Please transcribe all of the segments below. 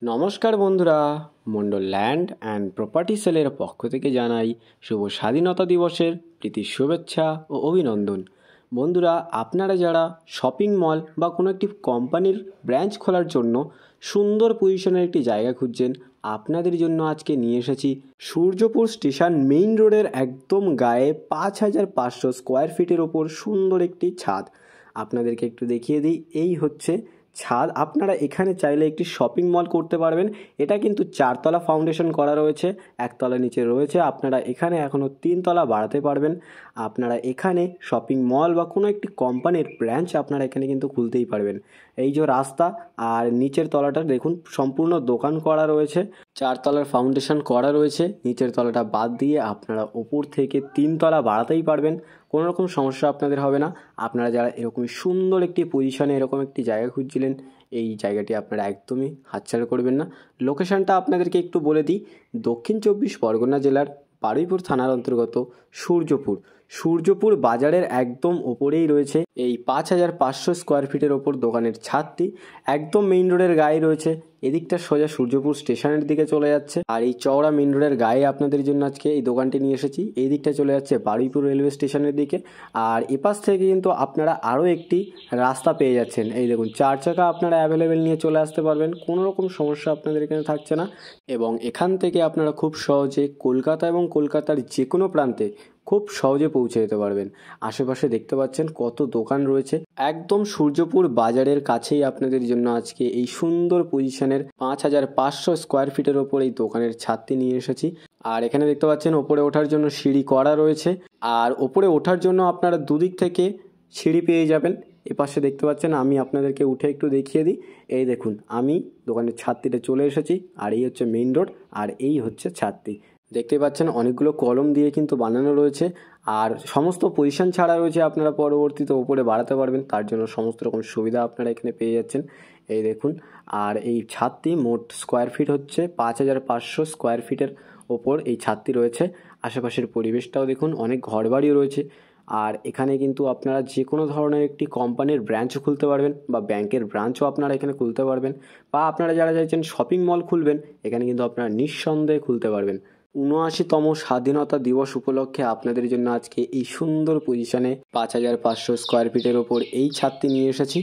নমস্কার বন্ধুরা, Mondal land and property সেলের পক্ষ থেকে জানাই শুভ স্বাধীনতা দিবসের প্রীতি শুভেচ্ছা ও অভিনন্দন। বন্ধুরা, আপনারা যারা শপিং মল বা কোনো একটি কোম্পানির ব্রাঞ্চ খোলার জন্য সুন্দর পজিশনের একটি জায়গা খুঁজছেন, আপনাদের জন্য আজকে নিয়ে এসেছি সূর্যপুর স্টেশন মেইন রোডের একদম গায়ে ৫,৫০০ স্কোয়ার ফিটের ওপর সুন্দর একটি ছাদ। আপনাদেরকে একটু দেখিয়ে দিই, এই হচ্ছে ছাদ। আপনারা এখানে চাইলে একটি শপিং মল করতে পারবেন। এটা কিন্তু 4তলা ফাউন্ডেশন করা রয়েছে, একতলা নিচে রয়েছে। আপনারা এখানে এখনও 3তলা বাড়াতে পারবেন। আপনারা এখানে শপিং মল বা কোনো একটি কোম্পানির ব্রাঞ্চ আপনারা এখানে কিন্তু খুলতেই পারবেন। এই যে রাস্তা আর নিচের তলাটা দেখুন, সম্পূর্ণ দোকান করা রয়েছে। 4তলার ফাউন্ডেশন করা রয়েছে, নিচের তলাটা বাদ দিয়ে আপনারা উপর থেকে 3তলা বাড়াতেই পারবেন। কোনো রকম সমস্যা আপনাদের হবে না। আপনারা যারা এরকম সুন্দর একটি পজিশনে এরকম একটি জায়গা খুঁজছিলেন, এই জায়গাটি আপনারা একদমই হাতছাড়া করবেন না। লোকেশানটা আপনাদেরকে একটু বলে দিই, দক্ষিণ 24 পরগনা জেলার বারুইপুর থানার অন্তর্গত সূর্যপুর বাজারের একদম ওপরেই রয়েছে এই ৫,৫০০ স্কোয়ার ফিটের ওপর দোকানের ছাদটি। একদম মেইন রোডের গায়ে রয়েছে, এদিকটা সোজা সূর্যপুর স্টেশনের দিকে চলে যাচ্ছে। আর এই চওড়া মেইন রোডের গায়ে আপনাদের জন্য আজকে এই দোকানটি নিয়ে এসেছি। এই দিকটা চলে যাচ্ছে বারুইপুর রেলওয়ে স্টেশনের দিকে। আর এপাশ থেকে কিন্তু আপনারা আরও একটি রাস্তা পেয়ে যাচ্ছেন। এই দেখুন, 4 চাকা আপনারা অ্যাভেলেবেল নিয়ে চলে আসতে পারবেন, কোনো রকম সমস্যা আপনাদের এখানে থাকছে না। এবং এখান থেকে আপনারা খুব সহজে কলকাতা এবং কলকাতার যে কোনো প্রান্তে খুব সহজে পৌঁছে যেতে পারবেন। আশেপাশে দেখতে পাচ্ছেন কত দোকান রয়েছে। একদম সূর্যপুর বাজারের কাছেই আপনাদের জন্য আজকে এই সুন্দর পজিশনের ৫,৫০০ স্কোয়ার ফিটের ওপর এই দোকানের ছাদটি নিয়ে এসেছি। আর এখানে দেখতে পাচ্ছেন ওপরে ওঠার জন্য সিঁড়ি করা রয়েছে। আর ওপরে ওঠার জন্য আপনারা দুদিক থেকে সিঁড়ি পেয়ে যাবেন। এপাশে দেখতে পাচ্ছেন, আমি আপনাদেরকে উঠে একটু দেখিয়ে দিই। এই দেখুন, আমি দোকানের ছাদটিতে চলে এসেছি। আর এই হচ্ছে মেইন রোড, আর এই হচ্ছে ছাদটি। দেখতে পাচ্ছেন অনেকগুলো কলম দিয়ে কিন্তু বানানো রয়েছে। আর সমস্ত পজিশন ছাড়া রয়েছে, আপনারা পরবর্তীতে ওপরে বাড়াতে পারবেন, তার জন্য সমস্ত রকম সুবিধা আপনারা এখানে পেয়ে যাচ্ছেন। এই দেখুন, আর এই ছাদটি মোট স্কোয়ার ফিট হচ্ছে ৫,৫০০ স্কোয়ার ফিটের ওপর এই ছাদটি রয়েছে। আশেপাশের পরিবেশটাও দেখুন, অনেক ঘরবাড়িও রয়েছে। আর এখানে কিন্তু আপনারা যে কোনো ধরনের একটি কোম্পানির ব্রাঞ্চও খুলতে পারবেন, বা ব্যাংকের ব্রাঞ্চও আপনারা এখানে খুলতে পারবেন, বা আপনারা যারা চাইছেন শপিং মল খুলবেন, এখানে কিন্তু আপনারা নিঃসন্দেহে খুলতে পারবেন। ৭৯তম স্বাধীনতা দিবস উপলক্ষে আপনাদের জন্য আজকে এই সুন্দর পজিশনে ৫,৫০০ স্কোয়ার ফিটের ওপর এই ছাদটি নিয়ে এসেছি।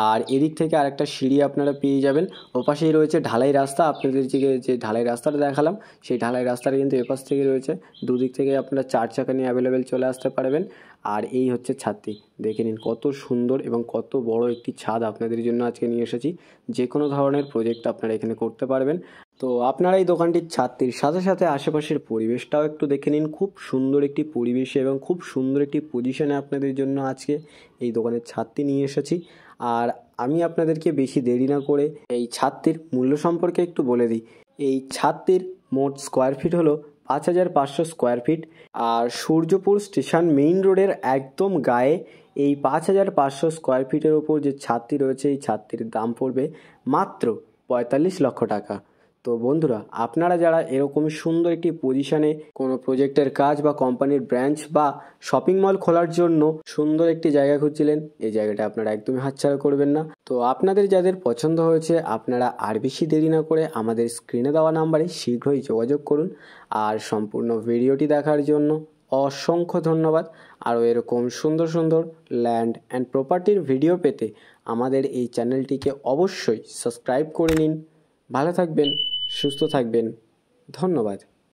আর এদিক থেকে আরেকটা সিঁড়ি আপনারা পেয়ে যাবেন। ওপাশেই রয়েছে ঢালাই রাস্তা। আপনাদের যে ঢালাই রাস্তাটা দেখালাম, সেই ঢালাই রাস্তাটা কিন্তু এপাশ থেকে রয়েছে। দুদিক থেকে আপনারা 4 চাকা নিয়ে অ্যাভেলেবেল চলে আসতে পারবেন। আর এই হচ্ছে ছাদটি, দেখে নিন কত সুন্দর এবং কত বড় একটি ছাদ আপনাদের জন্য আজকে নিয়ে এসেছি। যে কোনো ধরনের প্রজেক্ট আপনারা এখানে করতে পারবেন। তো আপনারা এই দোকানটির ছাদটির সাথে সাথে আশেপাশের পরিবেশটাও একটু দেখে নিন। খুব সুন্দর একটি পরিবেশে এবং খুব সুন্দর একটি পজিশনে আপনাদের জন্য আজকে এই দোকানের ছাদটি নিয়ে এসেছি। আর আমি আপনাদেরকে বেশি দেরি না করে এই ছাদটির মূল্য সম্পর্কে একটু বলে দিই। এই ছাদটির মোট স্কোয়ার ফিট হলো ৫,৫০০ স্কোয়ার ফিট। আর সূর্যপুর স্টেশন মেইন রোডের একদম গায়ে এই ৫,৫০০ স্কোয়ার ফিটের ওপর যে ছাদটি রয়েছে, এই ছাদটির দাম পড়বে মাত্র ৪৫ লক্ষ টাকা। তো বন্ধুরা, আপনারা যারা এরকম সুন্দর একটি পজিশনে কোনো প্রজেক্টের কাজ বা কোম্পানির ব্রাঞ্চ বা শপিং মল খোলার জন্য সুন্দর একটি জায়গা খুঁজছিলেন, এই জায়গাটা আপনারা একদমই হাতছাড়া করবেন না। তো আপনাদের যাদের পছন্দ হয়েছে, আপনারা আর বেশি দেরি না করে আমাদের স্ক্রিনে দেওয়া নাম্বারে শীঘ্রই যোগাযোগ করুন। আর সম্পূর্ণ ভিডিওটি দেখার জন্য অসংখ্য ধন্যবাদ। আরও এরকম সুন্দর সুন্দর ল্যান্ড অ্যান্ড প্রপার্টির ভিডিও পেতে আমাদের এই চ্যানেলটিকে অবশ্যই সাবস্ক্রাইব করে নিন। ভালো থাকবেন, সুস্থ থাকবেন, ধন্যবাদ।